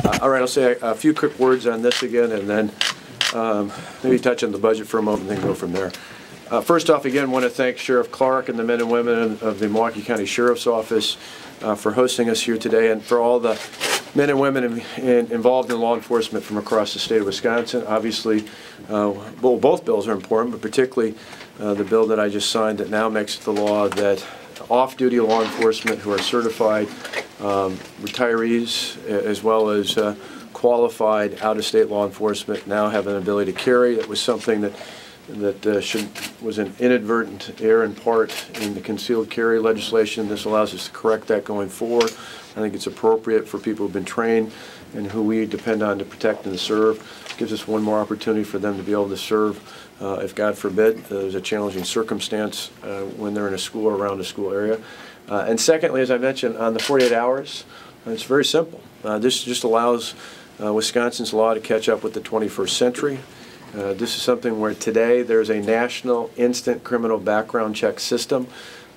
All right, I'll say a few quick words on this again, and then maybe touch on the budget for a moment and then go from there. First off, again, I want to thank Sheriff Clark and the men and women of the Milwaukee County Sheriff's Office for hosting us here today, and for all the men and women involved in law enforcement from across the state of Wisconsin. Obviously, both bills are important, but particularly the bill that I just signed that now makes it the law that off-duty law enforcement who are certified retirees as well as qualified out-of-state law enforcement now have an ability to carry. It was something that was an inadvertent error in part in the concealed carry legislation. This allows us to correct that going forward. I think it's appropriate for people who've been trained and who we depend on to protect and serve. It gives us one more opportunity for them to be able to serve if, God forbid, there's a challenging circumstance when they're in a school or around a school area. And secondly, as I mentioned, on the 48 hours, it's very simple. This just allows Wisconsin's law to catch up with the 21st century. This is something where today there's a national instant criminal background check system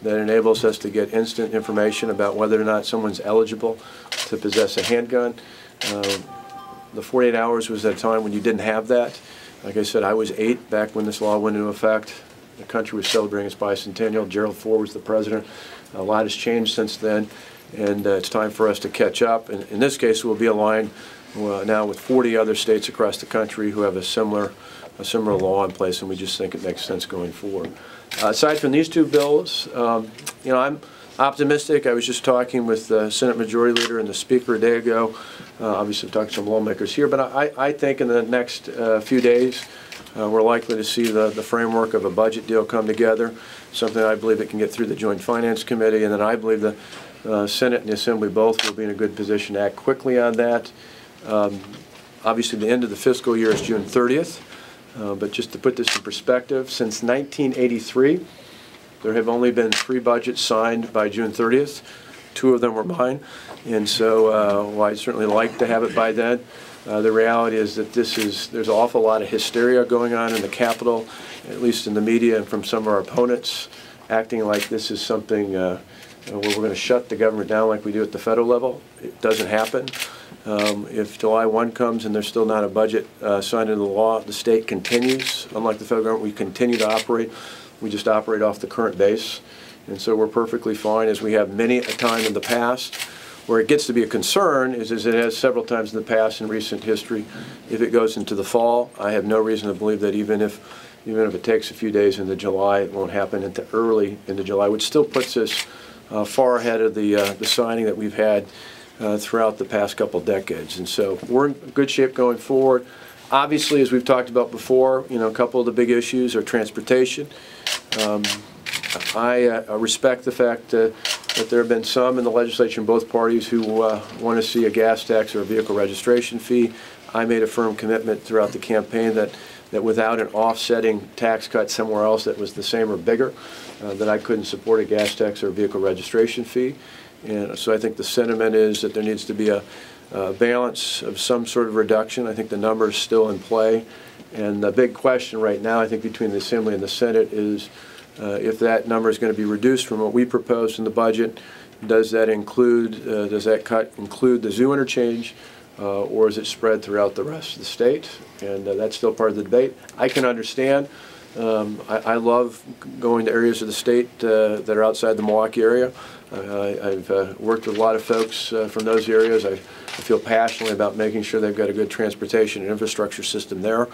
that enables us to get instant information about whether or not someone's eligible to possess a handgun. The 48 hours was at a time when you didn't have that. Like I said, I was 8 back when this law went into effect. The country was celebrating its bicentennial. Gerald Ford was the president. A lot has changed since then, and it's time for us to catch up. And in this case, we'll be aligned now with 40 other states across the country who have a similar law in place, and we just think it makes sense going forward. Aside from these two bills, I'm optimistic. I was just talking with the Senate Majority Leader and the Speaker a day ago. Obviously, I've talked to some lawmakers here, but I think in the next few days we're likely to see the framework of a budget deal come together, something I believe that can get through the Joint Finance Committee, and then I believe the Senate and the Assembly both will be in a good position to act quickly on that. Obviously, the end of the fiscal year is June 30th, but just to put this in perspective, since 1983, there have only been 3 budgets signed by June 30th. 2 of them were mine, and so while I'd certainly like to have it by then, the reality is that there's an awful lot of hysteria going on in the Capitol, at least in the media and from some of our opponents, acting like this is something where we're going to shut the government down like we do at the federal level. It doesn't happen. If July 1 comes and there's still not a budget signed into law, the state continues. Unlike the federal government, we continue to operate. We just operate off the current base. And so we're perfectly fine, as we have many a time in the past. Where it gets to be a concern is, as it has several times in the past in recent history, if it goes into the fall. I have no reason to believe that even if it takes a few days into July, it won't happen into early into July, which still puts us far ahead of the signing that we've had throughout the past couple decades. And so we're in good shape going forward. Obviously, as we've talked about before, a couple of the big issues are transportation. I respect the fact that there have been some in the legislature in both parties who want to see a gas tax or a vehicle registration fee. I made a firm commitment throughout the campaign that without an offsetting tax cut somewhere else that was the same or bigger, that I couldn't support a gas tax or a vehicle registration fee. And so I think the sentiment is that there needs to be a balance of some sort of reduction. I think the number is still in play. And the big question right now, I think, between the Assembly and the Senate is if that number is going to be reduced from what we proposed in the budget. Does that cut include the zoo interchange, or is it spread throughout the rest of the state? And that's still part of the debate. I can understand. I love going to areas of the state that are outside the Milwaukee area. I've worked with a lot of folks from those areas. I feel passionately about making sure they've got a good transportation and infrastructure system there.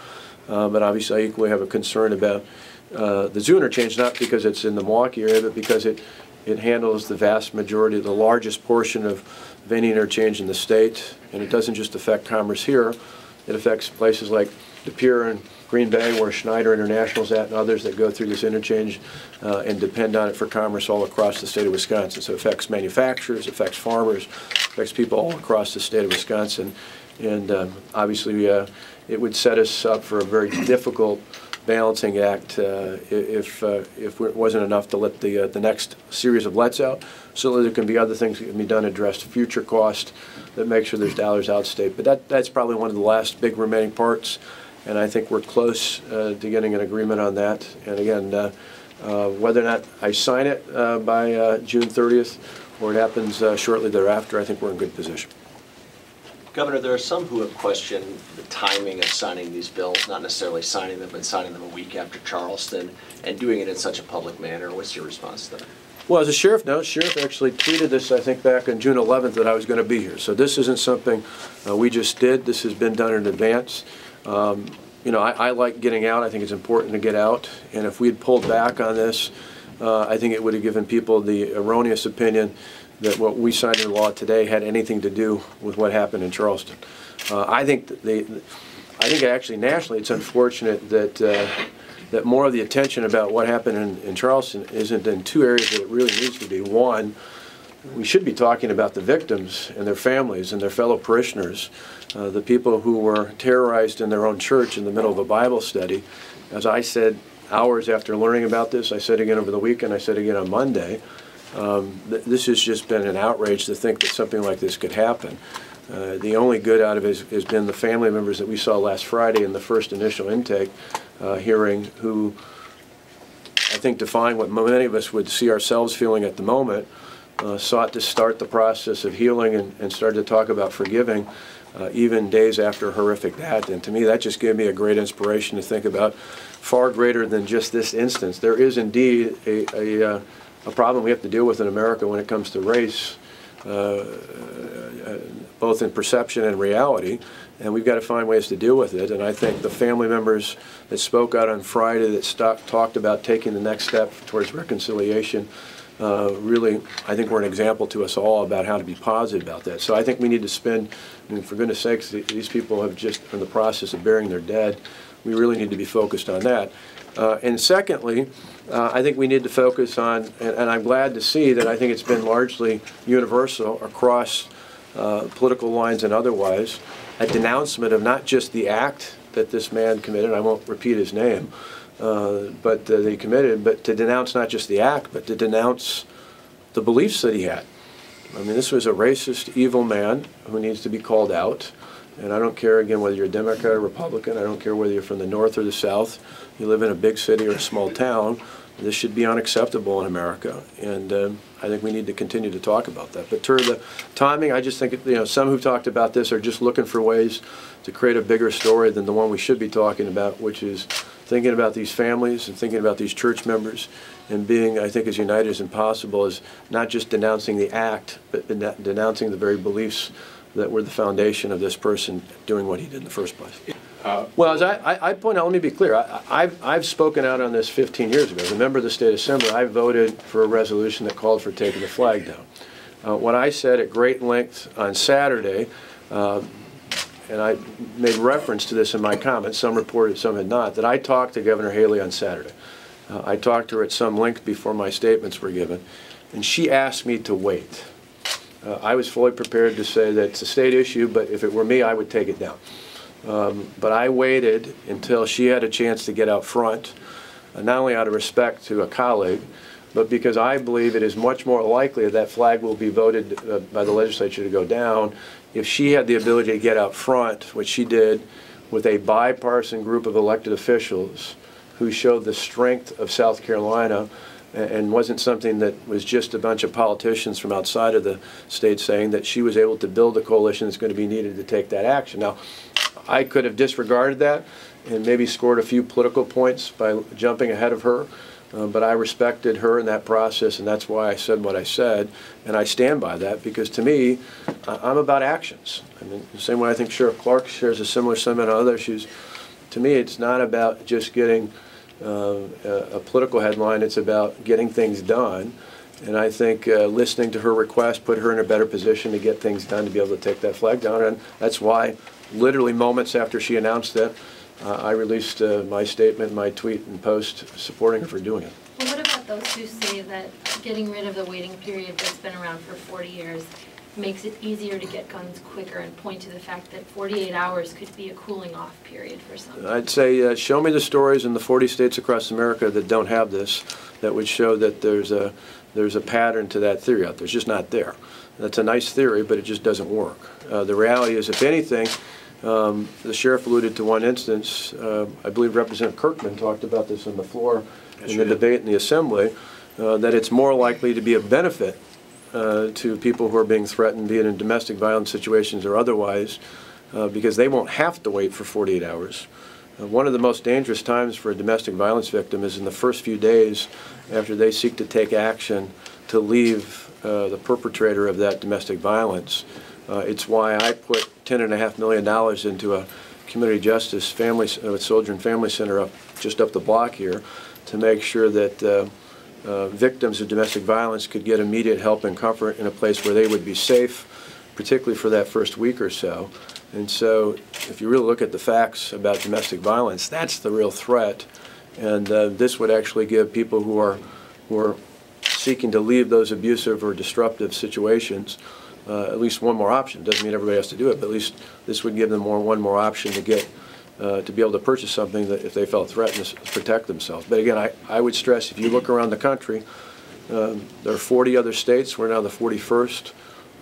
But obviously I equally have a concern about the zoo interchange, not because it's in the Milwaukee area, but because it handles the vast majority, the largest portion of any interchange in the state. And it doesn't just affect commerce here. It affects places like De Pere and Green Bay, where Schneider International is at, and others that go through this interchange and depend on it for commerce all across the state of Wisconsin. So it affects manufacturers, it affects farmers, it affects people all across the state of Wisconsin. And obviously it would set us up for a very difficult balancing act if it wasn't enough to let the next series of lets out. So there can be other things that can be done to address future cost that make sure there's dollars outstate. But that's probably one of the last big remaining parts. And I think we're close to getting an agreement on that. And again, whether or not I sign it by June 30th or it happens shortly thereafter, I think we're in good position. Governor, there are some who have questioned the timing of signing these bills, not necessarily signing them, but signing them a week after Charleston, and doing it in such a public manner. What's your response to that? Well, as a sheriff knows, sheriff actually tweeted this, I think, back on June 11th that I was going to be here. So this isn't something we just did. This has been done in advance. You know, I like getting out. I think it's important to get out. And if we had pulled back on this, I think it would have given people the erroneous opinion that what we signed into law today had anything to do with what happened in Charleston. I think actually nationally it's unfortunate that that more of the attention about what happened in Charleston isn't in two areas that it really needs to be. One, we should be talking about the victims and their families and their fellow parishioners, the people who were terrorized in their own church in the middle of a Bible study. As I said hours after learning about this, I said again over the weekend, I said again on Monday, this has just been an outrage to think that something like this could happen. The only good out of it has been the family members that we saw last Friday in the first initial intake hearing, who I think define what many of us would see ourselves feeling at the moment, sought to start the process of healing and started to talk about forgiving even days after a horrific act. And to me, that just gave me a great inspiration to think about far greater than just this instance. There is indeed a problem we have to deal with in America when it comes to race, both in perception and reality, and we've got to find ways to deal with it. And I think the family members that spoke out on Friday that talked about taking the next step towards reconciliation really, I think, were an example to us all about how to be positive about that. So I think we need to spend, I mean, for goodness sakes, these people have just in the process of burying their dead. We really need to be focused on that. And secondly, I think we need to focus on, and I'm glad to see that I think it's been largely universal across political lines and otherwise, a denouncement of not just the act that this man committed, I won't repeat his name, but they committed, but to denounce not just the act, but to denounce the beliefs that he had. I mean, this was a racist, evil man who needs to be called out. And I don't care, again, whether you're a Democrat or Republican. I don't care whether you're from the North or the South. You live in a big city or a small town. This should be unacceptable in America. And I think we need to continue to talk about that. But to the timing, I just think, you know, some who've talked about this are just looking for ways to create a bigger story than the one we should be talking about, which is thinking about these families and thinking about these church members and being, I think, as united as possible, as not just denouncing the act, but denouncing the very beliefs that were the foundation of this person doing what he did in the first place. Well, as I point out, let me be clear, I've spoken out on this 15 years ago. As a member of the State Assembly, I voted for a resolution that called for taking the flag down. When I said at great length on Saturday, and I made reference to this in my comments, some reported, some had not, that I talked to Governor Haley on Saturday. I talked to her at some length before my statements were given, and she asked me to wait. I was fully prepared to say that it's a state issue, but if it were me, I would take it down. But I waited until she had a chance to get out front, not only out of respect to a colleague, but because I believe it is much more likely that flag will be voted by the legislature to go down if she had the ability to get out front, which she did, with a bipartisan group of elected officials who showed the strength of South Carolina and wasn't something that was just a bunch of politicians from outside of the state saying that she was able to build a coalition that's going to be needed to take that action. Now, I could have disregarded that and maybe scored a few political points by jumping ahead of her, but I respected her in that process, and that's why I said what I said, and I stand by that because to me, I'm about actions. I mean, the same way I think Sheriff Clark shares a similar sentiment on other issues. To me, it's not about just getting a political headline, it's about getting things done. And I think listening to her request put her in a better position to get things done to be able to take that flag down. And that's why literally moments after she announced it, I released my statement, my tweet and post supporting her for doing it. Well, what about those who say that getting rid of the waiting period that's been around for 40 years makes it easier to get guns quicker and point to the fact that 48 hours could be a cooling off period for some? I'd say show me the stories in the 40 states across America that don't have this, that would show that there's a pattern to that theory out there. It's just not there. That's a nice theory, but it just doesn't work. The reality is, if anything, the sheriff alluded to one instance, I believe Representative Kirkman talked about this on the floor in the debate in the Assembly, that it's more likely to be a benefit to people who are being threatened, be it in domestic violence situations or otherwise, because they won't have to wait for 48 hours. One of the most dangerous times for a domestic violence victim is in the first few days after they seek to take action to leave the perpetrator of that domestic violence. It's why I put $10.5 million into a community justice family soldier and family center just up the block here to make sure that victims of domestic violence could get immediate help and comfort in a place where they would be safe, particularly for that first week or so. And so if you really look at the facts about domestic violence, that's the real threat. And this would actually give people who are seeking to leave those abusive or disruptive situations at least one more option. Doesn't mean everybody has to do it, but at least this would give them one more option to get to be able to purchase something that if they felt threatened to protect themselves. But again, I would stress, if you look around the country, there are 40 other states. We're now the 41st.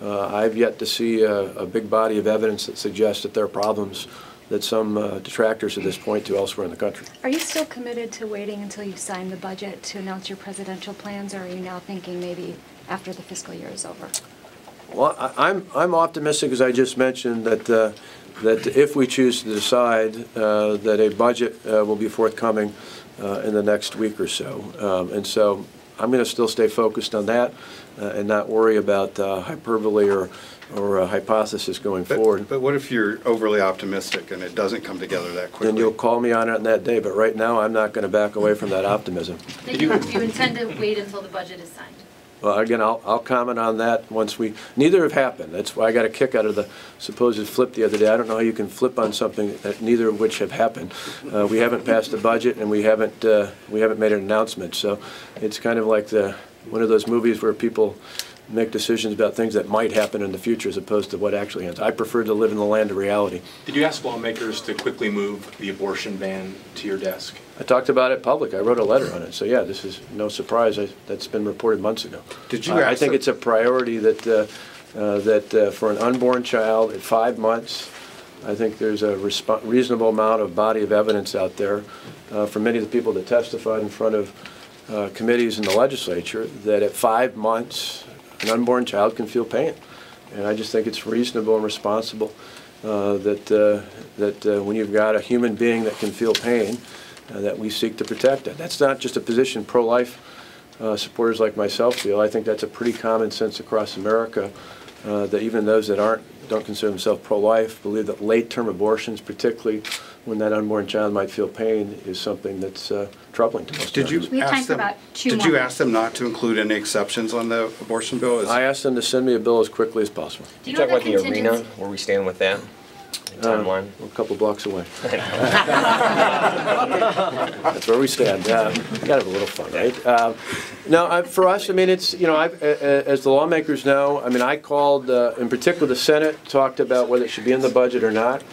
I've yet to see a big body of evidence that suggests that there are problems that some detractors at this point to elsewhere in the country. Are you still committed to waiting until you sign the budget to announce your presidential plans, or are you now thinking maybe after the fiscal year is over? Well, I'm optimistic, as I just mentioned, that if we choose to decide that a budget will be forthcoming in the next week or so. And so I'm going to still stay focused on that and not worry about hyperbole or a hypothesis going forward. But what if you're overly optimistic and it doesn't come together that quickly? Then you'll call me on it on that day, but right now I'm not going to back away from that optimism. You intend to wait until the budget is signed? Well, again, I'll comment on that once neither have happened. That's why I got a kick out of the supposed flip the other day. I don't know how you can flip on something that neither of which have happened. We haven't passed the budget, and we haven't made an announcement. So it's kind of like one of those movies where people make decisions about things that might happen in the future as opposed to what actually happens. I prefer to live in the land of reality. Did you ask lawmakers to quickly move the abortion ban to your desk? I talked about it public. I wrote a letter on it. So yeah, this is no surprise. That's been reported months ago. Did you I think it's a priority that for an unborn child at 5 months, I think there's a reasonable amount of body of evidence out there for many of the people that testified in front of committees in the legislature that at 5 months, an unborn child can feel pain. And I just think it's reasonable and responsible that when you've got a human being that can feel pain, that we seek to protect it. That's not just a position pro-life supporters like myself feel. I think that's a pretty common sense across America, that even those that don't consider themselves pro-life believe that late-term abortions, particularly when that unborn child might feel pain, is something that's troubling to most Americans. We have time for about two more. Did you ask them not to include any exceptions on the abortion bill? I asked them to send me a bill as quickly as possible. Do you talk about the arena, where we stand with that? Timeline? A couple blocks away. That's where we stand. Gotta have a little fun, right? No, for us, I mean, it's, as the lawmakers know, I mean, I called, in particular, the Senate talked about whether it should be in the budget or not.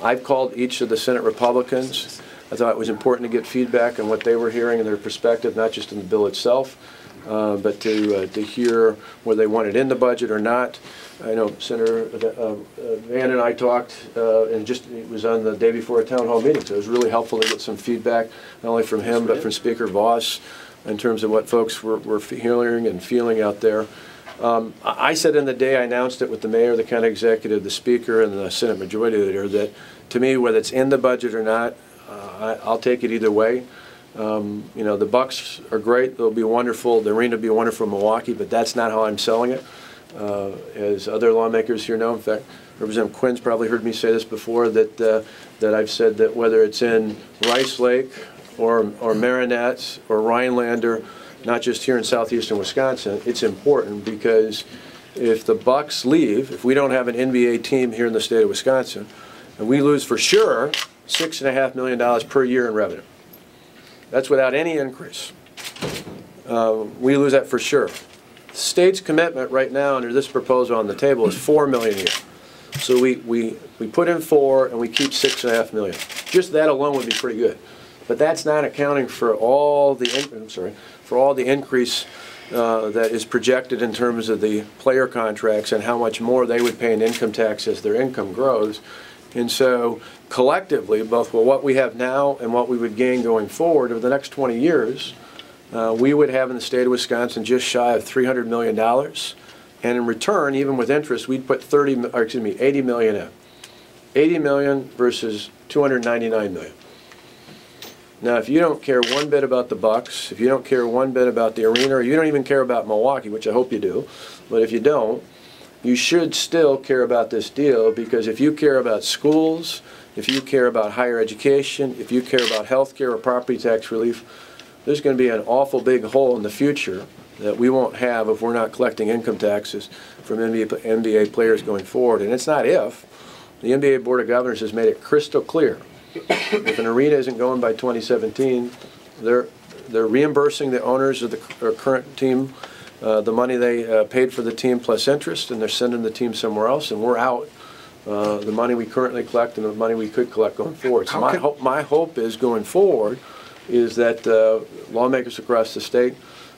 I've called each of the Senate Republicans. I thought it was important to get feedback on what they were hearing and their perspective, not just in the bill itself, but to hear whether they want it in the budget or not. I know Senator Van and I talked, and it was on the day before a town hall meeting, so it was really helpful to get some feedback, not only from him, but from Speaker Voss, in terms of what folks were hearing and feeling out there. I said in the day I announced it with the mayor, the county executive, the speaker, and the Senate Majority Leader that, to me, whether it's in the budget or not, I'll take it either way. The Bucks are great. They'll be wonderful. The arena will be wonderful in Milwaukee, but that's not how I'm selling it. As other lawmakers here know, in fact, Representative Quinn's probably heard me say this before, that I've said that whether it's in Rice Lake or Marinette or Rhinelander, not just here in southeastern Wisconsin, it's important because if the Bucks leave, if we don't have an NBA team here in the state of Wisconsin, and we lose for sure $6.5 million per year in revenue. That's without any increase. We lose that for sure. The state's commitment right now under this proposal on the table is $4 million a year. So we put in 4 and we keep $6.5 million. Just that alone would be pretty good. But that's not accounting for all the increase that is projected in terms of the player contracts and how much more they would pay in income tax as their income grows. And so collectively, both what we have now and what we would gain going forward over the next 20 years, we would have in the state of Wisconsin just shy of $300 million And in return, even with interest, we'd put 80 million in. 80 million versus 299 million. Now, if you don't care one bit about the Bucks, if you don't care one bit about the arena, or you don't even care about Milwaukee, which I hope you do, but if you don't, you should still care about this deal, because if you care about schools, if you care about higher education, if you care about health care or property tax relief, there's going to be an awful big hole in the future that we won't have if we're not collecting income taxes from NBA players going forward. And it's not if. The NBA Board of Governors has made it crystal clear. If an arena isn't going by 2017, they're reimbursing the owners of the current team the money they paid for the team plus interest, and they're sending the team somewhere else, and we're out the money we currently collect and the money we could collect going forward. So my hope is going forward is that lawmakers across the state,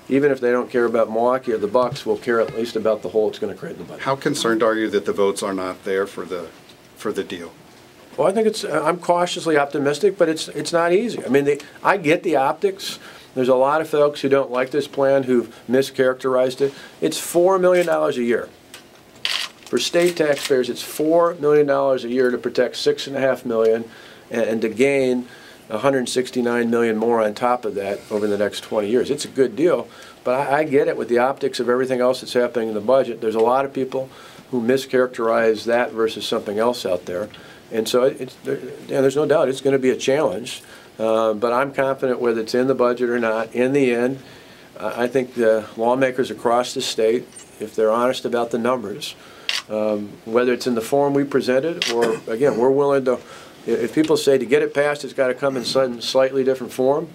even if they don't care about Milwaukee or the Bucks, will care at least about the hole it's going to create in the budget. How concerned are you that the votes are not there for the deal? Well, I think I'm cautiously optimistic, but it's not easy. I mean, I get the optics. There's a lot of folks who don't like this plan who've mischaracterized it. It's $4 million a year. For state taxpayers, it's $4 million a year to protect $6.5 million and to gain $169 million more on top of that over the next 20 years. It's a good deal, but I get it with the optics of everything else that's happening in the budget. There's a lot of people who mischaracterize that versus something else out there. And so there's no doubt it's going to be a challenge, but I'm confident whether it's in the budget or not, in the end, I think the lawmakers across the state, if they're honest about the numbers, whether it's in the form we presented or, again, we're willing to, if people say to get it passed, it's got to come in some slightly different form,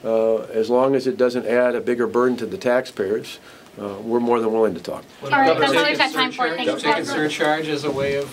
as long as it doesn't add a bigger burden to the taxpayers, we're more than willing to talk. All right, that's all we've got time for. Thank you, Taking surcharge as a way of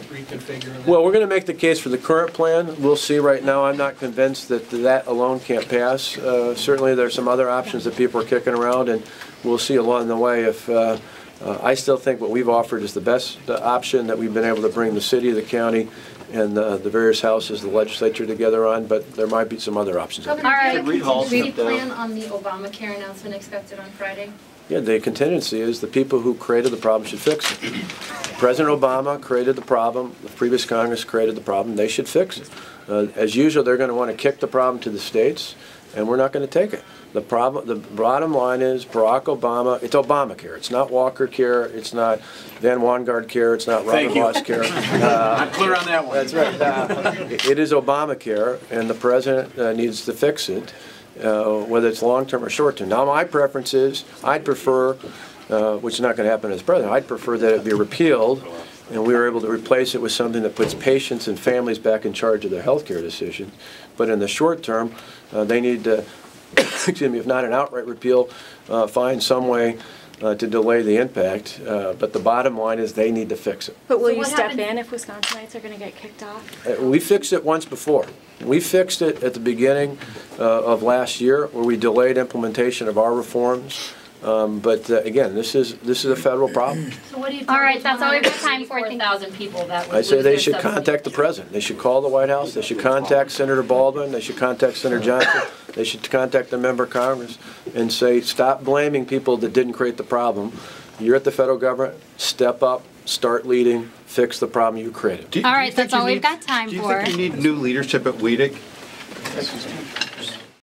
reconfiguring that? Well, we're going to make the case for the current plan. We'll see. Right now, I'm not convinced that that alone can't pass. Certainly, there's some other options that people are kicking around, and we'll see along the way if I still think what we've offered is the best option that we've been able to bring the city, the county, and the various houses, the legislature together on, but there might be some other options. Governor, do you have a contingency plan on the Obamacare announcement expected on Friday? Yeah, the contingency is the people who created the problem should fix it. President Obama created the problem. The previous Congress created the problem. They should fix it. As usual, they're going to want to kick the problem to the states, and we're not going to take it. The bottom line is Barack Obama. It's Obamacare. It's not Walker Care. It's not Van Wangard Care. It's not Robert Ross Care. I'm clear on that one. That's right. It is Obamacare, and the president needs to fix it. Whether it's long-term or short-term. Now, my preference is, I'd prefer, which is not going to happen as president, I'd prefer that it be repealed and we were able to replace it with something that puts patients and families back in charge of their health care decisions. But in the short term, they need to, excuse me, if not an outright repeal, find some way to delay the impact. But the bottom line is they need to fix it. But will you step in if Wisconsinites are going to get kicked off? We fixed it once before. We fixed it at the beginning of last year, where we delayed implementation of our reforms. But again, this is a federal problem. So what do you? All right, that's all we've got time for. 4,000 people that would I say lose they their should subsidy. contact the president. They should call the White House. They should contact Senator Baldwin. They should contact Senator Johnson. They should contact the member of Congress and say, stop blaming people that didn't create the problem. You're at the federal government. Step up. Start leading. Fix the problem you created. All right, that's all we've got time for. Do you think you need new leadership at WEDC?